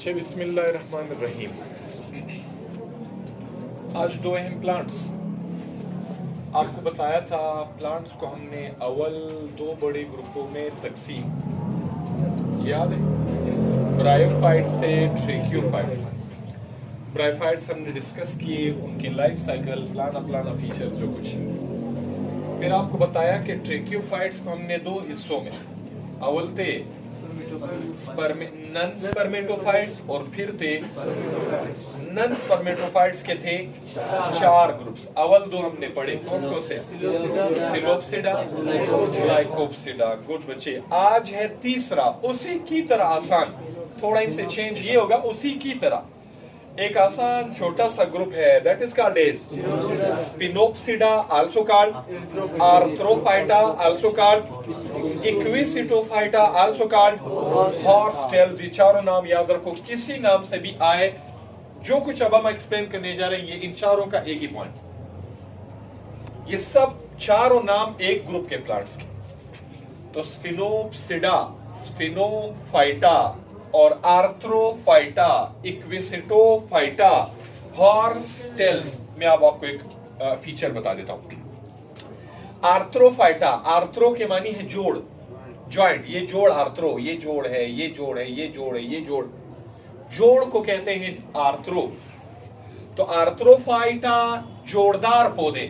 बच्चे, बिस्मिल्लाहिर्रहमानिर्रहीम। आज दो अहम प्लांट्स आपको बताया था। प्लांट्स को हमने अव्वल दो बड़े ग्रुपों में तकसीम, याद है? ब्रायोफाइट्स थे, ट्रेक्योफाइट्स। ब्रायोफाइट्स हमने डिस्कस किए, उनके लाइफ साइकिल, प्लाना फीचर्स जो कुछ। फिर आपको बताया कि ट्रेक्योफाइट्स को हमने दो हिस्सों में, अव्वल थे नन स्पर्मेटोफाइट्स और फिर थे नन स्पर्मेटोफाइट्स के थे चार ग्रुप्स। अव्वल दो हमने पढ़े, कौन कौन से? Psilopsida, Lycopsida. गुड बच्चे। आज है तीसरा, उसी की तरह आसान, थोड़ा इनसे चेंज ये होगा, उसी की तरह एक आसान छोटा सा ग्रुप है, that is called as Sphenopsida, also called Arthrophyta, also called Equisetophyta, also called horsetails. ये चारों नाम याद रखो, किसी नाम से भी आए। जो कुछ अब हम एक्सप्लेन करने जा रहे हैं, ये इन चारों का एक ही पॉइंट। ये सब चारों नाम एक ग्रुप के प्लांट्स के। तो स्पिनोप्सिडा, स्पिनोफाइटा और आर्थ्रोफाइटा, इक्विसिटोफाइटा, हॉर्सटेल्स। मैं अब आपको एक फीचर बता देता हूं। आर्थ्रोफाइटा, आर्थ्रो के मानी है जोड़, जॉइंट। ये जोड़ आर्थ्रो, ये जोड़ है, ये जोड़ है, ये जोड़ है, ये जोड़, जोड़ को कहते हैं आर्थ्रो। तो आर्थ्रोफाइटा जोड़दार पौधे।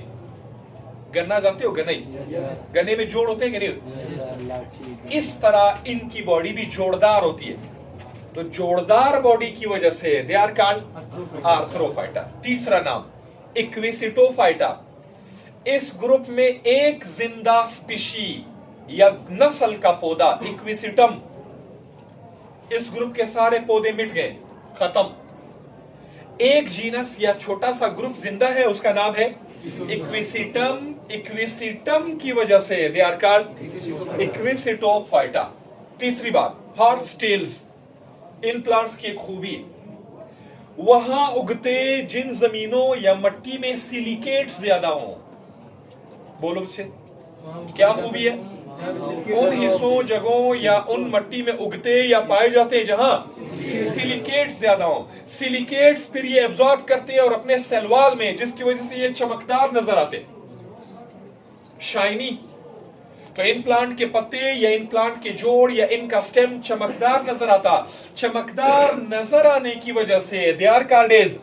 गन्ना जानते हो? गन्ने, गन्ने में जोड़ होते हैं कि नहीं? इस तरह इनकी बॉडी भी जोड़दार होती है। तो जोड़दार बॉडी की वजह से दे आर कॉल्ड आर्थ्रोफाइटा। तीसरा नाम इक्विसिटोफाइटा। इस ग्रुप में एक जिंदा स्पीशी या नस्ल का पौधा, इक्विसिटम। इस ग्रुप के सारे पौधे मिट गए, खत्म। एक जीनस या छोटा सा ग्रुप जिंदा है, उसका नाम है इक्विसिटम। इक्विसिटम की वजह से दे आर कॉल्ड इक्विसिटोफाइटा। तीसरी बात, हॉर्सटेल्स। इन प्लांट्स की एक खूबी, वहां उगते जिन जमीनों या मट्टी में सिलिकेट्स ज्यादा हो। बोलो मुझसे, क्या खूबी है? उन हिस्सों, जगहों या उन मट्टी में उगते या पाए जाते हैं जहां सिलिकेट्स ज्यादा हो। सिलिकेट्स फिर ये एब्जॉर्ब करते हैं और अपने सेल वॉल में, जिसकी वजह से ये चमकदार नजर आते, शाइनी। तो इन प्लांट के पत्ते या इन प्लांट के जोड़ या इनका स्टेम चमकदार नजर आता। चमकदार नजर आने की वजह से दे आर कॉल्ड एज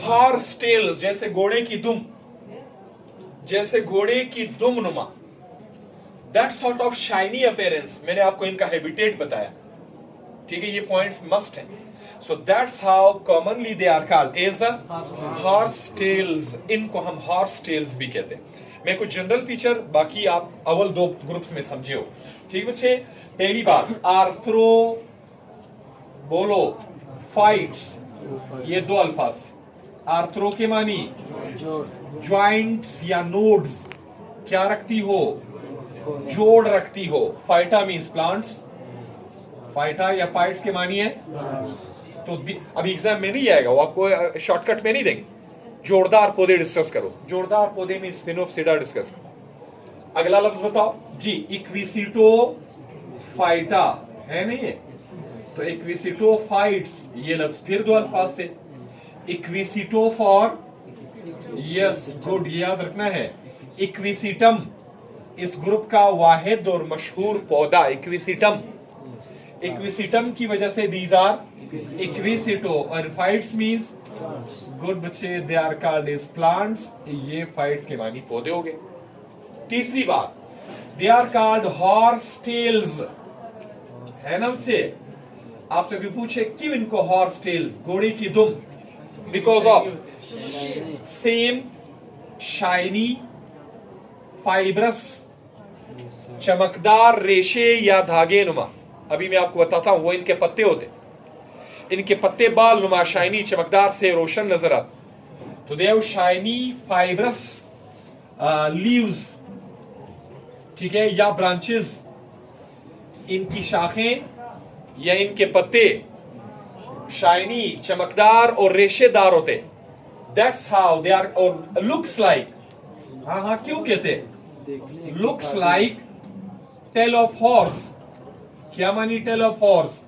हॉर्सटेल्स। जैसे घोड़े की दुम, जैसे घोड़े की दुम नुमा, that sort of shiny appearance. मैंने आपको इनका हैबिटेट बताया, ठीक है? ये पॉइंट्स मस्ट हैं। So that's how commonly they are called as horsetails. इनको हम हॉर्सटेल्स भी कहते हैं। मैं कुछ जनरल फीचर, बाकी आप अव्वल दो ग्रुप्स में समझे हो, ठीक बच्चे? पहली बात, आर्थ्रो, बोलो, फाइट्स। ये दो अल्फाज। आर्थ्रो के मानी ज्वाइंट्स या नोड्स, क्या रखती हो? जोड़ रखती हो। Phyta means plants. फाइटा या फाइट्स के मानी है। तो अभी एग्जाम में नहीं आएगा, वो आपको शॉर्टकट में नहीं देंगे। जोड़दार पौधे डिस्कस करो, जोड़दार पौधे में स्पिनोप्सिडा डिस्कस करो। अगला लफ्ज बताओ जी, इक्विसिटोफाइटा है नहीं है? तो इक्विसिटोफाइट्स, ये लफ्ज फिर दो अल्फाज से। इक्विसिटोफॉर, यस गुड, याद रखना है। इक्विसिटम इस ग्रुप का वाहिद और मशहूर पौधा, इक्विसिटम। इक्विसिटम की वजह से दीज आर इक्विसिटो, और फाइट्स मींस गुड बच्चे, they are called as plants. ये फाइट्स के मानी पौधे हो गए। तीसरी बात, दे आर कॉल्ड हॉर्सटेल्स, है ना बच्चे? आपसे कोई पूछे क्यों इनको हॉर्सटेल्स, घोड़े की दुम? Because of same shiny, fibrous, चमकदार रेशे या धागे नुमा। अभी मैं आपको बताता हूं, वो इनके पत्ते होते, इनके पत्ते बाल नुमा, शाइनी, चमकदार से रोशन नजर आते। तो they have shiny fibrous leaves, ठीक है, या ब्रांचेस। इनकी शाखें या इनके पत्ते शाइनी, चमकदार और रेशेदार होते। दैट्स हाउ दे आर, और लुक्स लाइक, हाँ क्यों कहते? Looks like tail of horse. क्या मानी टेल ऑफ हॉर्स?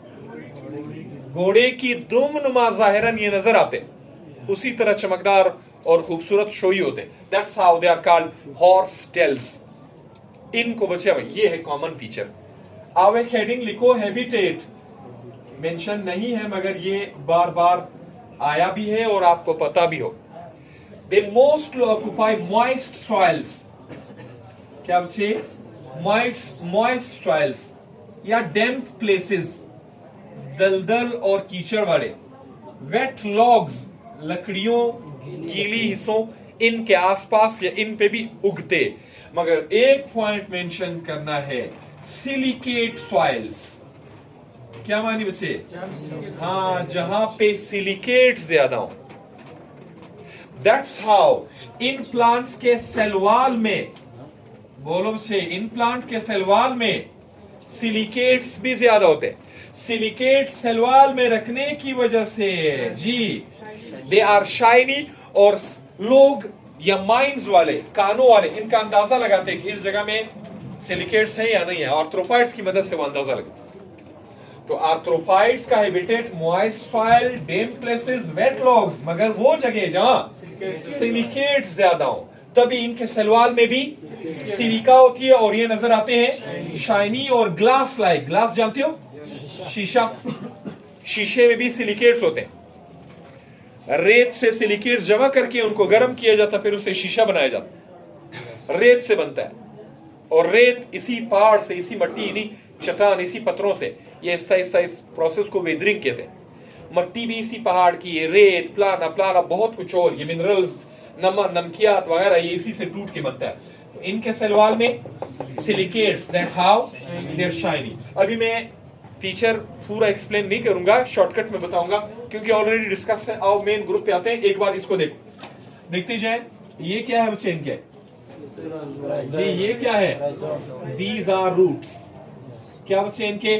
घोड़े की दुम नुमा जाहिरन ये नजर आते, उसी तरह चमकदार और खूबसूरत शोई होते। That's how they are called horse tails. इनको बचे भाई, ये है कॉमन फीचर। अब एक हेडिंग लिखो, हैबिटेट मेंशन नहीं है मगर ये बार बार आया भी है और आपको पता भी हो। They mostly occupy moist soils. क्या बचे? मॉइस्ट सॉइल्स या डैम्प प्लेसेस, दलदल और कीचड़ वाले। वेट लॉग्स, लकड़ियों गीली हिस्सों, इनके आसपास या इन पे भी उगते। मगर एक पॉइंट मेंशन करना है, सिलिकेट सॉइल्स। क्या मानी बच्चे? हाँ, जहां पे सिलिकेट ज्यादा हो। दैट्स हाउ इन प्लांट्स के सेलवाल में, बोलो बच्चे, इन प्लांट्स के सेलवाल में सिलिकेट्स भी ज्यादा होते हैं। सिलिकेट सेलवाल में रखने की वजह से जी दे आर शाइनी, और लोग या माइंस वाले, कानों वाले इनका अंदाजा लगाते हैं कि इस जगह में सिलिकेट्स है या नहीं है। आर्थ्रोफाइट्स की मदद से वो अंदाजा लगता है। तो आर्थ्रोफाइट्स का हैबिटेट मॉइस्ट सॉइल, डैम्प प्लेसेस, वेट लॉग्स, मगर वो जगह जहां सिलिकेट्स ज्यादा हो, तभी इनके सलवाल में भी सिलिका होती है और ये नजर आते हैं शाइनी और ग्लास लाइक। ग्लास जानते हो? शीशा, शीशे में भी सिलिकेट्स होते हैं। रेत से सिलिकेट्स जमा करके उनको गर्म किया जाता, फिर उससे शीशा बनाया जाता। रेत से बनता है, और रेत इसी पहाड़ से, इसी मट्टी, इन्हीं चट्टान, इसी पत्थरों से, ये इस प्रोसेस को वेदरिंग कहते हैं। मट्टी भी इसी पहाड़ की है, रेत, प्लाना प्लाना बहुत कुछ और, ये मिनरल्स, नमकियात वगैरह, ये इसी से टूट के बनता है। तो इनके सलवाल में silicates, that how they are shiny. अभी मैं फीचर पूरा एक्सप्लेन नहीं करूंगा, शॉर्टकट में बताऊंगा क्योंकि ऑलरेडी डिस्कस है। आओ मेन ग्रुप पे आते हैं, एक बार इसको देखते जाए। ये क्या है बच्चे इनके? जी ये क्या है? These are roots. क्या बच्चे इनके?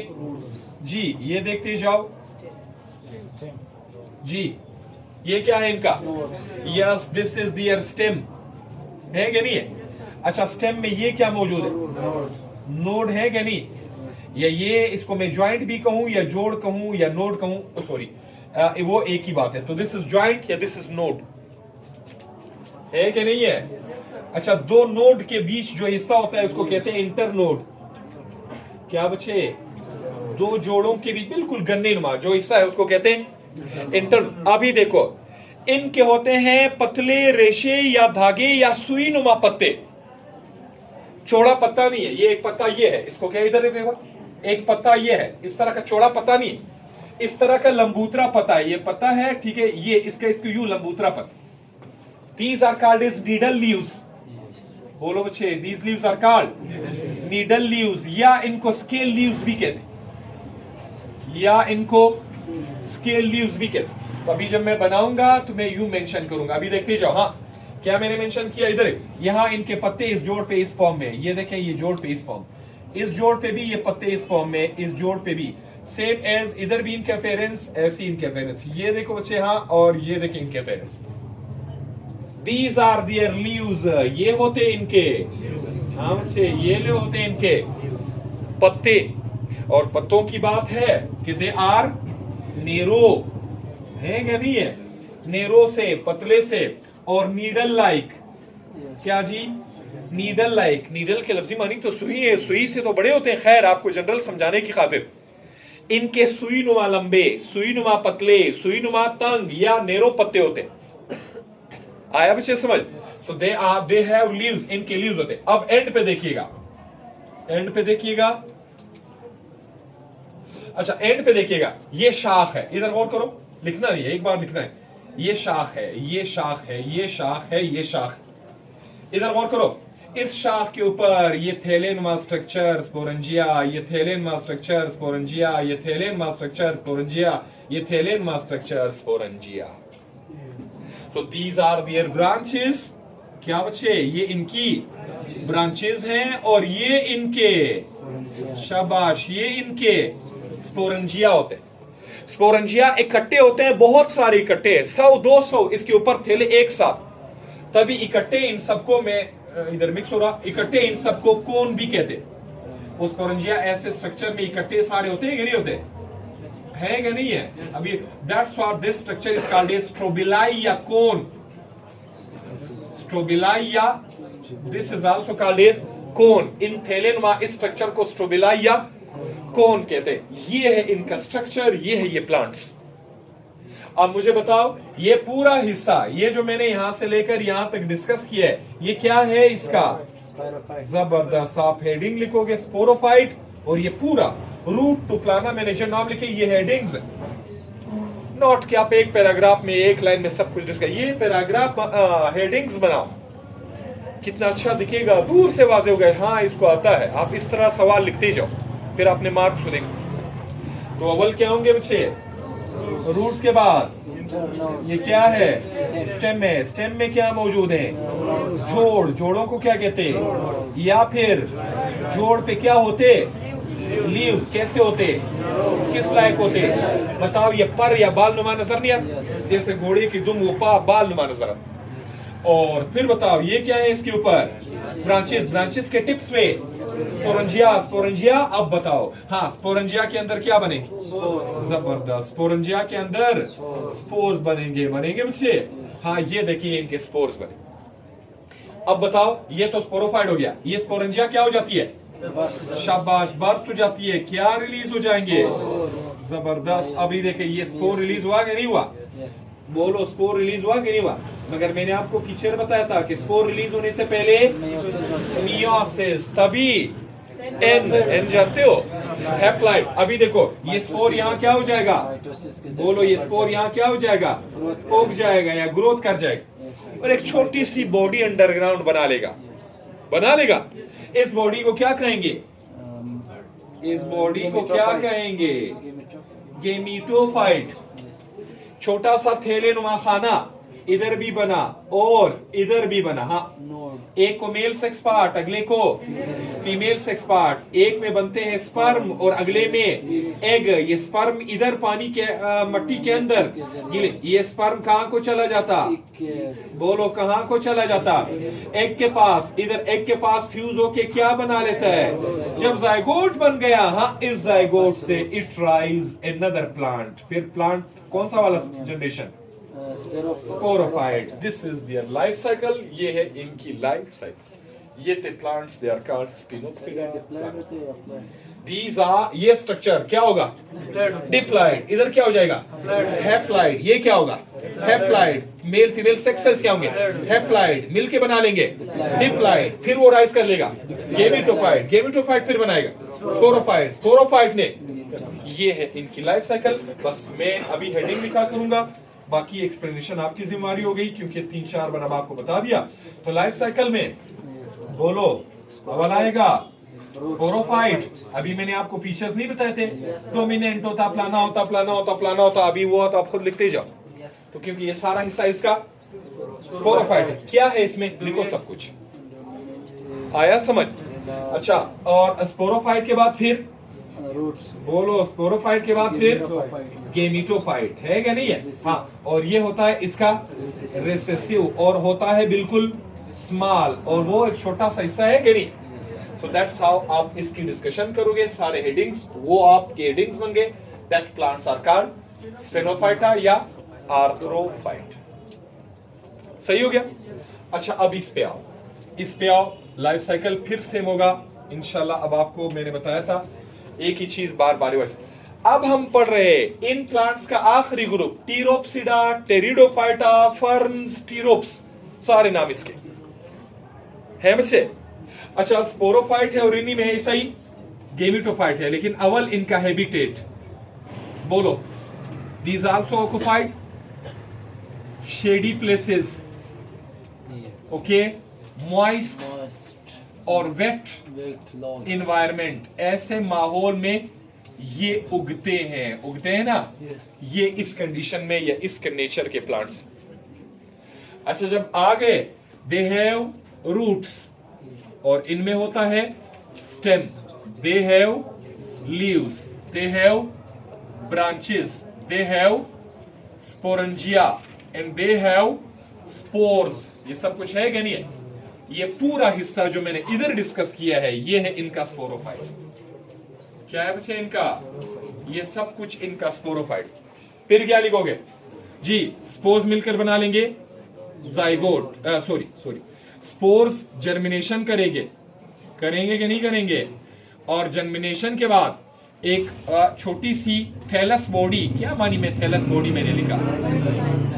जी ये देखते जाओ। जी ये क्या है इनका? Yes, this is their stem. है क्या नहीं है? अच्छा, स्टेम में ये क्या मौजूद है? नोड है क्या नहीं? या ये, इसको मैं ज्वाइंट भी कहूं या जोड़ कहूं या नोड कहूं, सॉरी वो एक ही बात है। तो दिस इज ज्वाइंट या दिस इज नोड, है कि नहीं है? अच्छा, दो नोड के बीच जो हिस्सा होता है उसको कहते हैं इंटरनोड। क्या बच्चे? दो जोड़ों के बीच बिल्कुल गन्ने नुमा जो हिस्सा है उसको कहते हैं इंटर। अभी देखो, इनके होते हैं पतले रेशे या धागे या सुई नुमा पत्ते। चौड़ा पत्ता नहीं है, ये एक पत्ता ये है, इसको क्या इधर देखो, एक पत्ता ये है, इस तरह का चौड़ा पत्ता नहीं है, इस तरह का लंबूतरा पत्ता है। ये पत्ता है, ठीक है, ये इसका यूं लंबूतरा पत्ता। These are called as needle leaves. बोलो बच्चे, these leaves are called needle leaves, या इनको स्केल लीव्स भी कहते हैं, या इनको स्केल लीव्स भी कहते हैं। तो अभी जब मैं बनाऊंगा तो मैं यूं मेंशन करूंगा। अभी देखते जाओ। हाँ, क्या मैंने मेंशन किया? इधर यहां इनके पत्ते इस जोड़ पे इस फॉर्म में, ये देखें, ये जोड़ पे इस फॉर्म, इस जोड़ पे भी ये पत्ते इस फॉर्म में, इस जोड़ पे भी सेम एज, इधर भी इनके अपेरेंस, ऐसी इनके अपेरेंस। ये देखो बच्चे, हाँ, और ये देखें इनके appearance. These are their leaves, ये होते इनके, हाँ बच्चे, ये ले होते इनके पत्ते। और पत्तों की बात है कि दे आर नेरो, है क्या नहीं है? नेरो से, पतले से, और नीडल लाइक। क्या जी? Needle like. नीडल के लफ्जी मानी तो सुई है, सुई से तो बड़े होते हैं। खैर, आपको जनरल समझाने की खातिर इनके सुई नुमा लंबे, सुई नुमा पतले, सुई नुमा तंग या नेरो पत्ते होते। आया बच्चे समझ? सो दे हैव लीव्स, इनके लीव्स होते। अब एंड पे देखिएगा, एंड पे देखिएगा। अच्छा, एंड पे देखिएगा, ये शाख है, इधर गौर करो, लिखना नहीं है, एक बार लिखना है। ये शाख है, ये शाख है, ये शाख है, ये शाख। इधर गौर करो, इस शाख के ऊपर ये थैलेनुमा स्ट्रक्चर स्पोरेंजिया, ये थैलेनुमा स्ट्रक्चर स्पोरेंजिया, ये थैलेनुमा स्ट्रक्चर स्पोरेंजिया, ये थैलेनुमा स्ट्रक्चर स्पोरेंजिया। तो दीज आर देयर ब्रांचेस। क्या बच्चे? ये इनकी ब्रांचेस हैं, और ये इनके, शाबाश, ये इनके स्पोरेंजिया होते हैं। स्पोरेंजिया इकट्ठे होते हैं, बहुत सारे इकट्ठे, 100-200 इसके ऊपर थैले एक साथ, तभी इकट्ठे इन सबको, मैं इधर मिक्स हो रहा, इकट्ठे इन सबको कोन भी कहते। वो स्पोरेंजिया ऐसे स्ट्रक्चर में इकट्ठे सारे होते हैं कि नहीं होते? है कि नहीं है? अभी that's what this structure is called a strobili या कोन. स्ट्रोबिलाई या this is also called as cone. इन थैलेनुमा इस स्ट्रक्चर को स्ट्रोबिलाई या कोन कहते हैं. ये है इनका स्ट्रक्चर, ये है ये प्लांट्स. अब मुझे बताओ ये पूरा हिस्सा, ये जो मैंने यहां से लेकर यहां तक डिस्कस किया है, ये क्या है इसका? जबरदस्त. आप हेडिंग लिखोगे स्पोरोफाइट, और ये पूरा रूट टू प्लाना मैंने जो नाम लिखे ये हेडिंग्स. नोट कि आप एक पैराग्राफ में एक लाइन में सब कुछ डिस्कस, ये पैराग्राफ हेडिंग्स बनाओ, कितना अच्छा दिखेगा, दूर से वाजे हो गए हाँ इसको आता है. आप इस तरह सवाल लिखते जाओ, फिर आपने मार्क्स देंगे. तो अव्वल क्या होंगे बच्चे? रूट्स के बाद ये क्या है? स्टेम है. स्टेम में क्या मौजूद है? जोड़. जोड़ों को क्या कहते हैं? या फिर जोड़ पे क्या होते? लीव्स. कैसे होते? किस लायक होते? बताओ. ये पर या बाल नुमा नजर नहीं आता? जैसे घोड़े की दुम वो बाल नुमा नजर आता. और फिर बताओ ये क्या है इसके ऊपर? ब्रांचेस. ब्रांचेस के टिप्स में स्पोरेंजिया. स्पोरेंजिया. अब बताओ हाँ स्पोरेंजिया के अंदर क्या बनेगी? जबरदस्त. स्पोरेंजिया के अंदर स्पोर्स बनेंगे. बनेंगे बच्चे? हाँ ये देखिए इनके स्पोर्स बने. अब बताओ ये तो स्पोरोफाइट हो गया. ये स्पोरेंजिया क्या हो जाती है? शाबाश. बर्स्ट हो जाती है. क्या रिलीज हो जाएंगे? जबरदस्त. अभी देखिए ये स्पोर रिलीज हुआ कि नहीं हुआ? बोलो स्पोर रिलीज हुआ कि नहीं हुआ? मगर मैंने आपको फीचर बताया था कि स्पोर रिलीज होने से पहले मियोसिस, तभी एन जानते हो? हैप्लॉइड. अभी देखो ये स्पोर यहाँ क्या हो जाएगा? बोलो ये स्पोर यहाँ क्या हो जाएगा? उग जाएगा या ग्रोथ कर जाएगा, और एक छोटी सी बॉडी अंडरग्राउंड बना लेगा. बना लेगा. इस बॉडी को क्या कहेंगे? इस बॉडी को क्या कहेंगे? गेमिटोफाइट. छोटा सा थैले नुमा खाना इधर भी बना और इधर भी बना. हाँ एक को मेल सेक्स पार्ट, अगले को फीमेल सेक्स पार्ट. एक में बनते हैं स्पर्म और अगले में एग. ये स्पर्म इधर पानी के मट्टी के अंदर गिले. ये स्पर्म कहाँ को चला जाता? बोलो कहाँ को चला जाता? एग के पास. इधर एग के पास फ्यूज होके क्या बना लेता है? जब जायगोट बन गया, हाँ इस जायगोट से इट राइज अनदर प्लांट. फिर प्लांट कौन सा वाला generation? Sporophyte. This is their life cycle. ये है इनकी लाइफ साइकिल. ये थे plants, they are called Sphenopsida. These are. ये स्ट्रक्चर क्या होगा? डिप्लॉइड. इधर क्या हो जाएगा? हैप्लॉइड. ये क्या होगा? Haploid. Male female sex cells क्या होंगे? हैप्लॉइड. मिलके बना लेंगे डिप्लॉइड. फिर वो राइज कर लेगा गेमिटोफाइट. गेमिटोफाइट फिर बनाएगा स्पोरोफाइट. स्पोरोफाइट ने. ये है इनकी लाइफ साइकिल. बस मैं अभी हेडिंग लिखा करूंगा, बाकी एक्सप्लेनेशन आपकी जिम्मेदारी हो गई क्योंकि 3-4 बार अब आपको बता दिया. तो लाइफ साइकिल में बोलो अव्वल आएगा स्पोरोफाइट. अभी मैंने आपको फीचर्स नहीं बताए थे? डोमिनेंट होता, प्लाना होता, प्लाना होता, प्लाना होता. अभी वो तो आप खुद लिखते जाओ. तो क्योंकि ये सारा हिस्सा इसका स्पोरोफाइट क्या है, इसमें लिखो सब कुछ. आया समझ? अच्छा. और स्पोरोफाइट के बाद फिर बोलो स्पोरोफाइट के बाद फिर गेमिटोफाइट है क्या? नहीं है? हाँ. और ये होता है इसका रिसेसिव, और होता है बिल्कुल स्मॉल, और वो एक छोटा सा हिस्सा है कि नहीं? सो दैट्स हाउ आप इसकी डिस्कशन करोगे. सारे हेडिंग्स वो आपके हेडिंग्स बन गए. दैट प्लांट्स आर कॉल्ड स्फेनोफाइटा या आर्थ्रोफाइट. सही हो गया? अच्छा अब इस पे आओ. इस पे आओ. लाइफ साइकिल फिर सेम होगा इंशाल्लाह. अब आपको मैंने बताया था एक ही चीज बार बार. अब हम पढ़ रहे हैं इन प्लांट्स का आखिरी ग्रुप टीरोप्सिडा, टेरिडोफाइटा, फर्न्स, टीरोप्स. सारे नाम इसके हैं बच्चे. अच्छा स्पोरोफाइट है और इन्हीं में है ऐसा ही गेमिटोफाइट है. लेकिन अवल इनका हैबिटेट बोलो. These also occupied shady places. Okay. Moist और वेट इन्वायरमेंट. ऐसे माहौल में ये उगते हैं. उगते हैं ना? ये इस कंडीशन में या इस नेचर के प्लांट्स. अच्छा जब आ गए दे हैव रूट्स, और इनमें होता है stem. They have leaves. They have branches. They have sporangia and they have spores. ये सब कुछ है क्या? नहीं है? ये पूरा हिस्सा जो मैंने इधर डिस्कस किया है ये है इनका स्पोरोफाइट. क्या है बच्चे इनका? ये सब कुछ इनका स्पोरोफाइट। फिर क्या लिखोगे जी, स्पोर्स मिलकर बना लेंगे जाइगोट, सॉरी स्पोर्स जर्मिनेशन करेंगे कि नहीं करेंगे, और जर्मिनेशन के बाद एक छोटी सी थैलस बॉडी, क्या मानी में थैलस बॉडी मैंने लिखा,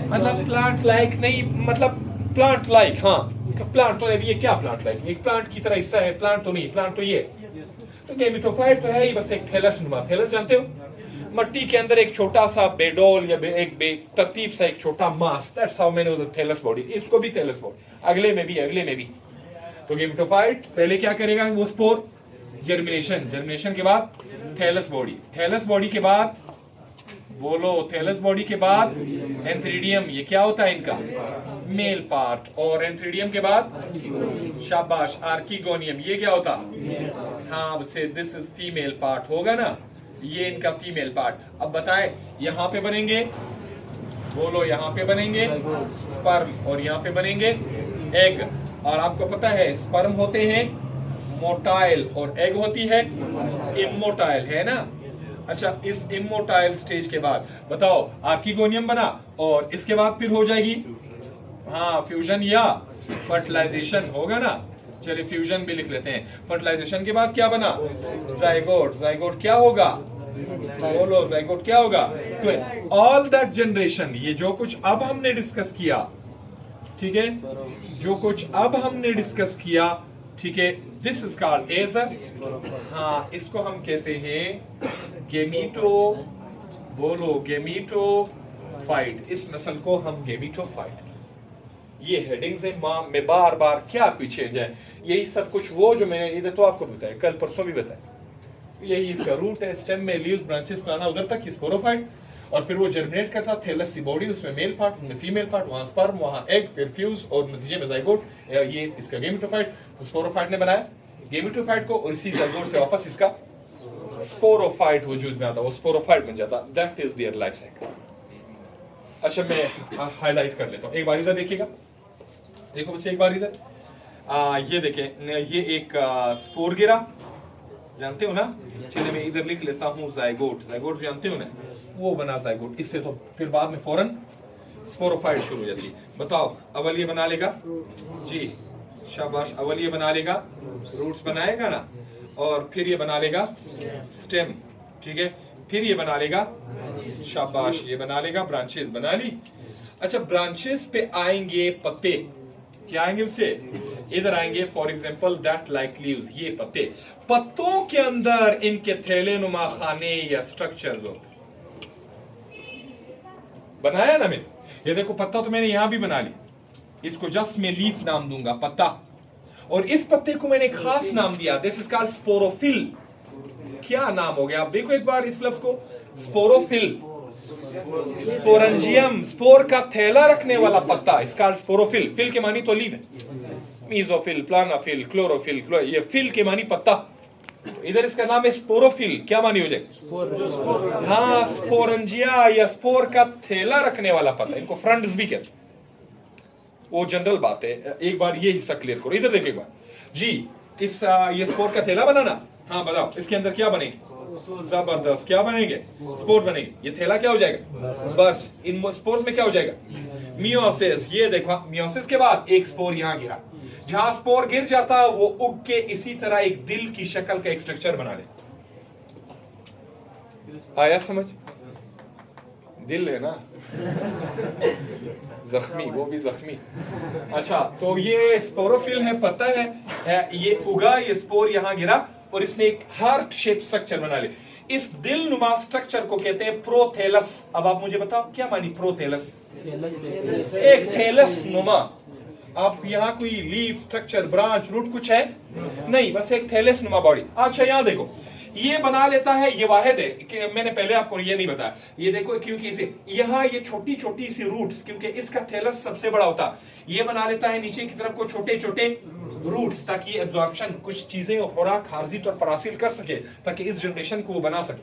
मतलब प्लांट लाइक नहीं, मतलब प्लांट लाइक, हाँ प्लांट तो ये क्या प्लांट लाइक, एक प्लांट की तरह हिस्सा है, प्लांट तो नहीं, प्लांट तो ये तो गेमिटोफाइट तो है ही बस एक थैलस नुमा। थैलस जानते हो, मट्टी के अंदर एक छोटा सा बेडोल या एक तरतीब सा एक छोटा मास, दैट्स हाउ मैंने उधर थैलस बॉडी, इसको भी थैलस बॉडी, अगले में भी। तो गेमिटोफाइट पहले क्या करेगा, वो स्पोर जर्मिनेशन के बाद थैलस बॉडी के बाद बोलो, थैलस बॉडी के बाद एंथ्रीडियम, ये क्या होता है इनका मेल पार्ट, और एंथ्रीडियम के बाद शाबाश आर्किगोनियम, ये क्या होता, हाँ से दिस इज फीमेल पार्ट होगा ना, ये इनका फीमेल पार्ट। अब बताए यहाँ पे बनेंगे, बोलो यहाँ पे बनेंगे स्पर्म और यहाँ पे बनेंगे एग, और आपको पता है स्पर्म होते हैं मोटाइल और एग होती है इमोटाइल, है ना। अच्छा, इस इमोटाइल स्टेज के बाद बताओ आर्किगोनियम बना, और इसके बाद फिर हो जाएगी हाँ फ्यूजन या फर्टिलाइजेशन होगा ना। चलिए फ्यूजन भी लिख लेते हैं। फर्टिलाइजेशन के बाद क्या बना, जाइगोट क्या होगा, बोलो जाइगोट क्या होगा, ट्विन। ऑल दैट जनरेशन, ये जो कुछ अब हमने डिस्कस किया, ठीक है, जो कुछ अब हमने डिस्कस किया, ठीक है, दिस इज कॉल्ड एज, हाँ इसको हम कहते हैं गेमीटो, बोलो गेमीटोफाइट, इस नस्ल को हम गेमीटोफाइट। ये हेडिंग्स है में बार बार क्या कोई चेंज है, यही सब कुछ वो जो मैंने इधर तो आपको बताया, कल परसों भी बताया, यही इसका रूट है, स्टेम में लीव्स ब्रांचेस पे आना उधर तक स्पोरोफाइट, और फिर वो जर्मिनेट करता थैलस सी बॉडी, उसमें मेल पार्ट, उसमें फीमेल पार्ट, वहां स्पर्म, वहां एग, फिर फ्यूज और नतीजे में जाइगोट, ये इसका गेमिटोफाइट। तो स्पोरोफाइट ने बनाया गेमिटोफाइट को, और इसी जाइगोट से वापस इसका स्पोरोफाइट वजूद में आता, वो स्पोरोफाइट बन जाता, that is their life cycle. अच्छा मैं हाईलाइट कर लेता हूं, एक बार इधर देखिएगा, देखो बच्चे एक बार इधर, ये देखें, ये एक स्पोर गिरा, जानते हो ना, चलिए मैं इधर लिख लेता हूँ जाइगोट जानते हो ना, वो बना जाइगोट, इससे तो फिर बाद में फौरन स्पोरोफाइट शुरू हो जाती है। बताओ अवल ये बना लेगा जी, शाबाश, अवल ये बना लेगा, रूट्स बनाएगा ना, और फिर ये बना लेगा स्टेम, ठीक है, फिर ये बना लेगा, शाबाश, ये बना लेगा ब्रांचेस, बना ली। अच्छा, ब्रांचेस पे आएंगे पत्ते, क्या आएंगे उससे, इधर आएंगे, for example that like leaves, ये पत्ते, पत्तों के अंदर इनके थैले नुमा खाने या स्ट्रक्चर्स होते, बनाया ना मैंने, ये देखो पत्ता तो मैंने यहां भी बना ली, इसको जस्ट मैं लीफ नाम दूंगा, पत्ता, और इस पत्ते को मैंने खास नाम दिया, दिस इज कॉल्ड स्पोरोफिल। क्या नाम हो गया, आप देखो एक बार इस लफ्ज को, स्पोरोफिल, स्पोरेंजियम, स्पोर का थैला रखने वाला पत्ता, इसका स्पोरोफिल, फिल के मानी तो लीव है, मीजोफिल, प्लानाफिल, क्लोरोफिल, ये फिल के मानी पत्ता, इधर इसका नाम है स्पोरोफिल, क्या मानी हो जाए, हाँ स्पोरेंजिया या स्पोर का थैला रखने वाला पत्ता, इनको फ्रंट्स भी कहते हैं, वो जनरल बात है, एक बार ये हिस्सा क्लियर करो, इधर देखो एक बार जी, इस ये स्पोर का थैला बनाना, हाँ बताओ इसके अंदर क्या बनेगा, जबरदस्त, क्या बनेंगे, स्पोर बनेंगे, ये थैला क्या हो जाएगा, बस इन स्पोर्स में क्या हो जाएगा, मियोसिस, ये देखो मियोसिस के बाद एक स्पोर यहां गिरा, जहां स्पोर गिर जाता है वो उग के इसी तरह एक दिल की शक्ल का एक स्ट्रक्चर बना ले, आया समझ, दिल है ना जख्मी, वो भी जख्मी। अच्छा, तो ये स्पोरोफिल है, पता है ये उगा, ये स्पोर यहां गिरा और इसने एक हार्ट शेप स्ट्रक्चर बना ले, इस दिल नुमा स्ट्रक्चर को कहते हैं प्रोथेलस। अब आप मुझे बताओ क्या मानी प्रोथेलस, एक थैलस नुमा, आप यहाँ कोई लीफ, स्ट्रक्चर, ब्रांच, रूट कुछ है नहीं, बस एक थैलस नुमा बॉडी। अच्छा यहाँ देखो, ये बना लेता है, ये वाहिद है कि मैंने पहले आपको ये नहीं बताया, ये देखो क्योंकि इसे यहाँ ये छोटी छोटी सी रूट्स, क्योंकि इसका थैलस सबसे बड़ा होता, ये बना लेता है नीचे की तरफ को छोटे छोटे रूट्स, ताकि एब्जॉर्प्शन, कुछ चीजें और खुराक हार्जित और परासिल कर सके, ताकि इस जनरेशन को वो बना सके।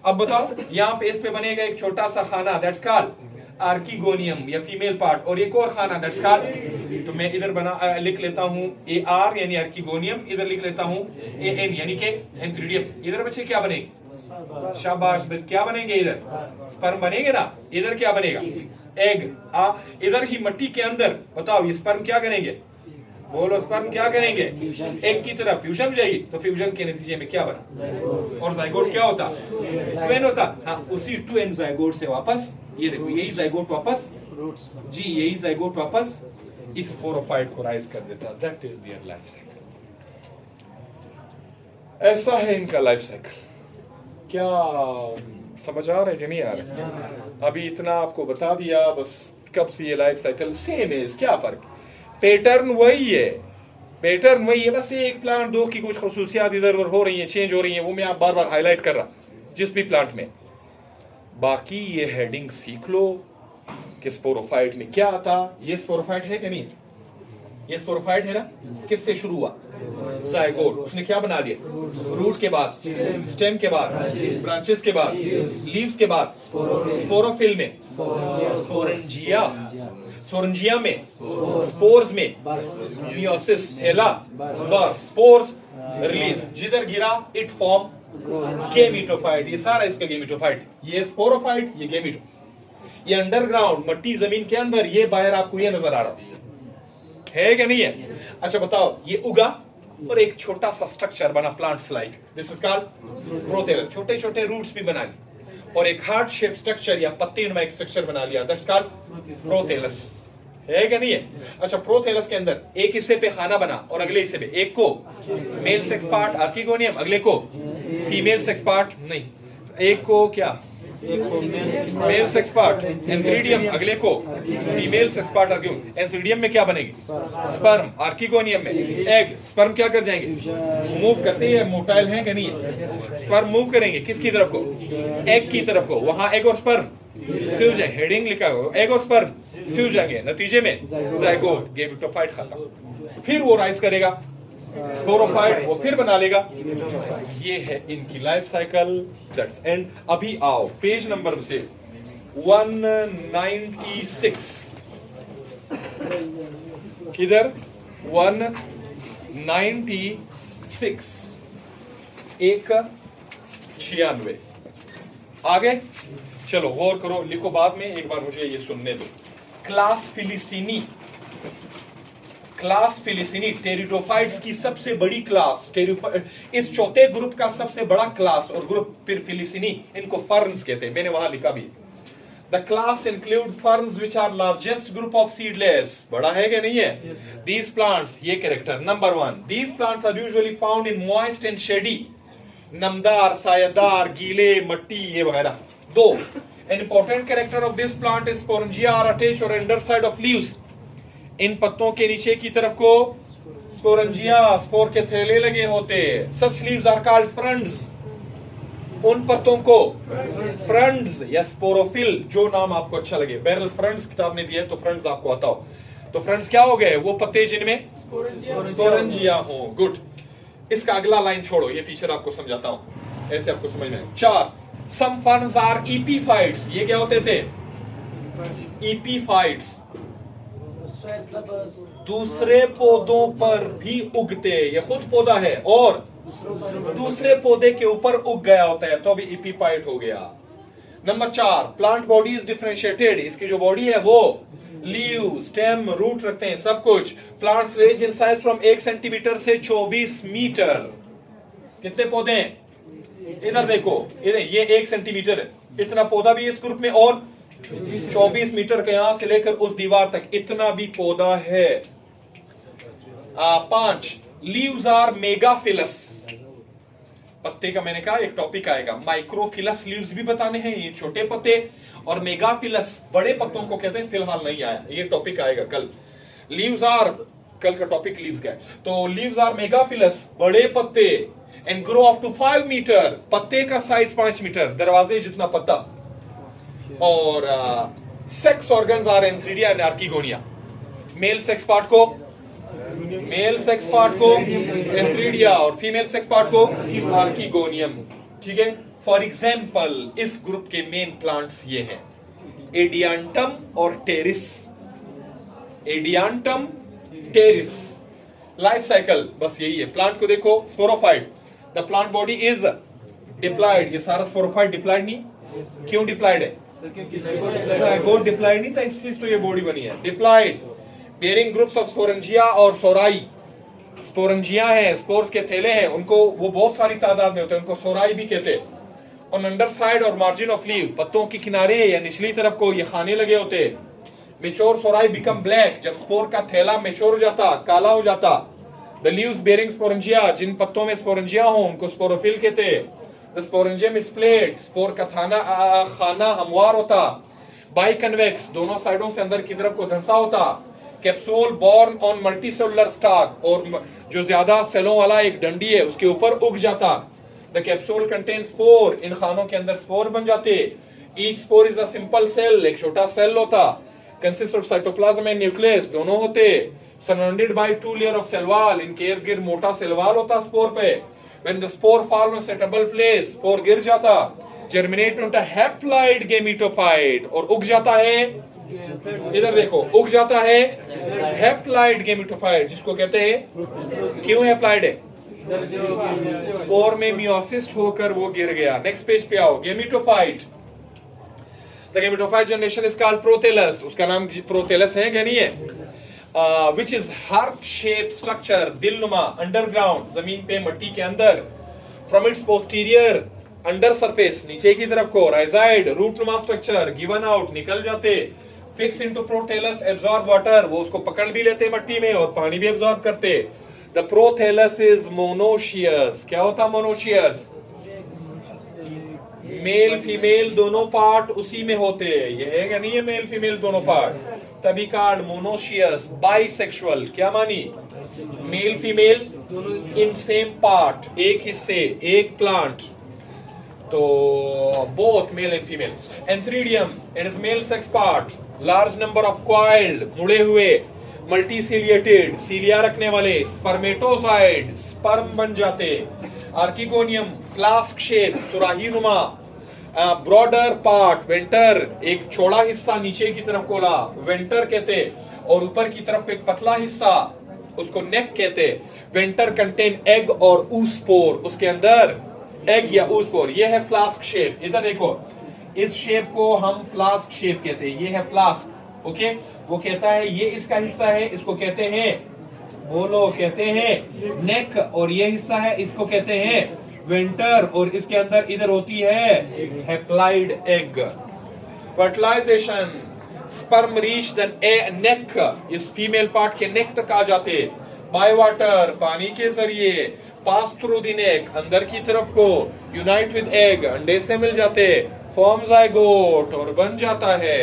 अब बताओ यहाँ पे इस पे बनेगा एक छोटा सा खाना, दैट्स कॉल्ड आर्किगोनियम या फीमेल पार्ट, और एक और खाना दैट्स कॉल्ड, तो मैं इधर बना लिख लेता हूं AR यानी आर्किगोनियम, इधर लिख लेता हूं AN यानी कि एंथ्रीडियम। इधर बच्चे क्या बनेंगे? शाबाश, क्या बनेंगे? इधर स्पर्म बनेंगे ना। इधर क्या बनेगा? एग। इधर ही मिट्टी के अंदर बताओ ये स्पर्म क्या करेंगे? बोलो, स्पर्म क्या करेंगे? एक की तरफ फ्यूजन हो जाएगी, तो फ्यूजन के नतीजे में क्या बना? और जाइगोट क्या होता? ट्विन होता। हाँ, उसी ट्विन जाइगोट से वापस, ये देखो यही जाइगोट वापस जी, यही जाइगोट वापस इस स्पोरोफाइट को राइज कर देता। That is their life cycle. ऐसा है इनका लाइफ साइकिल। क्या समझ आ रहा है कि नहीं आ रहा? अभी इतना आपको बता दिया बस। कब से ये लाइफ साइकिल सेम है, क्या फर्क? पैटर्न वही है, पैटर्न वही है, बस एक प्लांट दो की कुछ खसूसियात इधर उधर हो रही हैं, चेंज हो रही हैं, वो मैं आप बार बार हाईलाइट कर रहा जिस भी प्लांट में। बाकी ये हेडिंग सीख लो कि स्पोरोफाइट में क्या आता। ये स्पोरोफाइट है कि नहीं? ये स्पोरोफाइट है ना। किससे शुरू हुआ? जाइगोट। उसने क्या बना दिया? रूट के बाद स्टेम के बाद ब्रांचेस के बाद लीव्स के बाद स्पोरोफिल में स्पोरेंजिया, स्पोरेंजिया में स्पोर्स में मियोसिस, थैला, बर्स्ट, स्पोर्स रिलीज, जिधर गिरा इट फॉर्म गेमिटोफाइट। ये सारा इसका गेमिटोफाइट। ये स्पोरोफाइट, ये गेमिटो। ये अंडरग्राउंड मट्टी जमीन के अंदर, ये बाहर आपको ये नजर आ रहा है कि नहीं है? अच्छा बताओ, ये उगा और एक छोटा सा स्ट्रक्चर बना, plants like this is called prothallus. छोटे छोटे रूट्स भी बना लिए और एक हार्ट शेप स्ट्रक्चर या पत्ते नुमा एक स्ट्रक्चर बना लिया, दैट्स कॉल्ड प्रोथेलस। है कि नहीं है? अच्छा, प्रोथेलस के अंदर एक हिस्से पे खाना बना और अगले हिस्से पे एक को मेल सेक्स पार्ट आर्किगोनियम, अगले को फीमेल सेक्स पार्ट नहीं, एक को क्या मेल सेक्स पार्ट एंथ्रीडियम, अगले को female sex part archegonium. Antheridium में क्या बनेगी? स्पर्म। आर्किगोनियम में एग। स्पर्म क्या कर जाएंगे? मूव करते हैं, मोटाइल हैं कि नहीं है? स्पर्म मूव करेंगे किसकी तरफ को? एग की तरफ को। वहां एग और स्पर्म फ्यूज है, हेडिंग लिखा हुआ, एग और स्पर्म फ्यूज जाएंगे, नतीजे में जाइगोट, गेमिटोफाइट खाता। फिर वो राइज करेगा स्पोरोफाइट, वो फिर बना लेगा। ये है इनकी लाइफ साइकिल, दैट्स एंड। अभी आओ पेज नंबर से 196, किधर? 196, 196 आगे चलो गौर करो, लिखो बाद में, एक बार मुझे ये सुनने दो। क्लास फिलिसिनी, क्लास फिलिसिनी टेरिडोफाइट्स की सबसे बड़ी क्लास। इस चौथे ग्रुप का सबसे बड़ा क्लास और ग्रुप फिर फिलिसिनी, इनको फर्न्स कहते हैं, मैंने वहां लिखा भी। The class include ferns which are largest group of seedless. बड़ा है कि नहीं है? दीज प्लांट्स, ये character number 1, these plants are usually found in moist and shady, नमदार, सायेदार, गीले मट्टी, ये वगैरह। 2, an important character of this plant is sporangia are attached or underside of leaves। इन पत्तों के नीचे की तरफ को स्पोरेंजिया, स्पोर के थैले लगे होते। सच लीव्स आर कॉल्ड फ्रंट्स। उन पत्तों को फ्रंट्स या स्पोरोफिल, जो नाम आपको अच्छा लगे। बैरल फ्रंट्स किताब ने दिया है तो फ्रंट्स आपको आता हो, तो फ्रंट्स क्या हो गए? वो पत्ते जिनमें स्पोरेंजिया हो। गुड। इसका अगला लाइन छोड़ो, ये फीचर आपको समझाता हूं, ऐसे आपको समझ में। 4, सम फर्न्स आर एपीफाइट्स। ये क्या होते थे? एपीफाइट्स, दूसरे पौधों पर भी उगते। ये खुद पौधा है और दूसरे पौधे के ऊपर उग गया होता है, तो अभी एपीफाइट हो गया। Number 4, plant body is differentiated. इसकी जो बॉडी है वो लीव, स्टेम, रूट रखते हैं, सब कुछ। Plants range in size from 1 centimetre से 24 मीटर। कितने पौधे हैं? इधर देखो, ये 1 सेंटीमीटर है, इतना पौधा भी इस ग्रुप में, और 24 मीटर के यहां से लेकर उस दीवार तक इतना भी पौधा है। 5, लीव्स आर मेगाफिलस। पत्ते का मैंने कहा एक टॉपिक आएगा, माइक्रोफिलस लीव्स भी बताने हैं, ये छोटे पत्ते, और मेगाफिलस बड़े पत्तों को कहते हैं, फिलहाल नहीं आया, ये टॉपिक आएगा कल। लीव्स आर, कल का टॉपिक लीव्स का है, तो लीव्स आर मेगाफिलस, बड़े पत्ते, and grow up to 5 meter. पत्ते का साइज 5 मीटर, दरवाजे जितना पत्ता। और sex organs are antheridia and archegonia. Male sex part को एंथ्रीडिया और फीमेल सेक्स पार्ट को आर्किगोनियम। ठीक है। फॉर एग्जाम्पल इस ग्रुप के मेन प्लांट्स ये हैं, एडियांटम और Pteris. Adiantum, Pteris. Life cycle बस यही है। प्लांट को देखो, sporophyte, the plant body is diploid. ये सारा स्पोरोफाइट डिप्लॉयड नहीं, क्यों डिप्लॉयड है? ज़ायगोट डिप्लॉयड नहीं था, इस चीज तो ये बॉडी बनी है। Diploid, bearing groups of sporangia और सोराई। स्पोरेंजिया है, स्पोर्स के थैले हैं, उनको वो बहुत सारी तादाद में होते हैं, उनको सोराई भी कहते हैं। ऑन अंडर साइड और मार्जिन ऑफ लीव, पत्तों के किनारे या निचली तरफ को ये खाने लगे होते। मेच्योर सोराई बिकम ब्लैक, जब स्पोर का थैला मेच्योर हो जाता, काला हो जाता। द लीव्स बेयरिंग स्पोरेंजिया, जिन पत्तों में स्पोरेंजिया हो उनको स्पोरोफिल कहते हैं। The sporangium is flat, spore का खाना हमवार होता। बाइकन्वेक्स, दोनों साइडों से अंदर की तरफ को धंसा होता। Capsule borne on multicellular stalk, और जो ज्यादा सेलों वाला एक डंडी है उसके ऊपर उग जाता। द कैप्सूल कंटेन स्पोर, इन खानों के अंदर स्पोर बन जाते। Each spore is a simple cell, एक छोटा सेल होता। Consist of cytoplasm and nucleus, दोनों होते। Surrounded by two layer of cell wall, इनके इर्द गिर्द मोटा सेल वॉल होता स्पोर पे। When the spore fall on suitable place, spore गिर जाता। जर्मिनेट इनटू हैप्लॉइड गैमेटोफाइट, और उग जाता है, इधर देखो, उग जाता है हैप्लॉइड गैमेटोफाइट, जिसको कहते हैं, क्यों हैप्लॉइड है? स्पोर में मियोसिस होकर वो गिर गया। नेक्स्ट पेज पे आओ, gametophyte. The gametophyte generation is called prothallus, उसका नाम प्रोथेलस है क्या नहीं है? which is heart shaped structure, दिलनुमा, underground, जमीन पे मट्टी के अंदर। from its posterior, under surface, नीचे की तरफ को, राइजाइड, रूटनुमा स्ट्रक्चर, गिवन आउट, निकल जाते। Fix into prothallus, absorb water, वो उसको पकड़ भी लेते मट्टी में और पानी भी एब्जॉर्ब करते। द प्रोथेलस इज मोनोशियस, क्या होता मोनोशियस? मेल फीमेल दोनों पार्ट उसी में होते हैं, ये है क्या नहीं है? मेल फीमेल दोनों पार्ट, तभी कार्ड मोनोशियस। बाइसेक्सुअल, क्या मानी? Male female in same part, एक हिस्से, एक प्लांट, तो both male and female. Antheridium, it is male sex part. Large number of coiled, मुड़े हुए, मल्टीसिलिएटेड, सीलिया रखने वाले। स्पर्मेटोजाइड, स्पर्म बन जाते। आर्किगोनियम, फ्लास्क शेप, सुराही नुमा। ब्रॉडर पार्ट, वेंटर, एक चौड़ा हिस्सा नीचे की तरफ कोला, वेंटर कहते, और ऊपर की तरफ एक पतला हिस्सा, उसको नेक कहते। वेंटर कंटेन एग और ऊस्पोर, उसके अंदर एग या ऊस्पोर। ये है फ्लास्क शेप, इधर देखो, इस शेप को हम फ्लास्क शेप कहते हैं, ये है फ्लास्क, ओके। वो कहता है ये इसका हिस्सा है, इसको कहते हैं, बोलो, कहते हैं नेक, और ये हिस्सा है, इसको कहते हैं वेंटर, और इसके अंदर इधर होती है haploid egg. Fertilization, sperm reach the neck, इस फीमेल पार्ट के नेक तक आ जाते। बाय वाटर, पानी के जरिए। पास थ्रू द नेक, अंदर की तरफ को। यूनाइट विद एग, अंडे से मिल जाते। फॉर्म जायगोट, और बन जाता है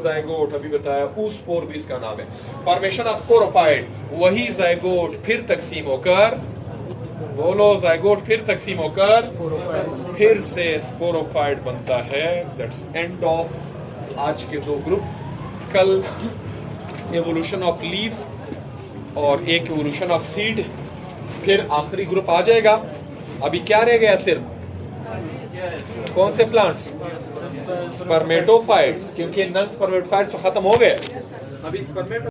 जायगोट, अभी बताया, ऊस्पोर भी इसका नाम है। फॉर्मेशन ऑफ स्पोरोफाइट, वही जायगोट फिर तकसीम होकर, बोलो, जायगोट फिर तकसीम होकर फिर से स्पोरोफाइट बनता है। दैट्स एंड ऑफ आज के दो ग्रुप। कल एवोल्यूशन ऑफ लीफ और एक एवोल्यूशन ऑफ सीड, फिर आखिरी ग्रुप आ जाएगा। अभी क्या रह गया सिर्फ? कौन से प्लांट्स? स्पर्मेटोफाइट्स, क्योंकि नॉन स्पर्मेटोफाइट्स तो खत्म हो गए, अभी स्पर्मेटो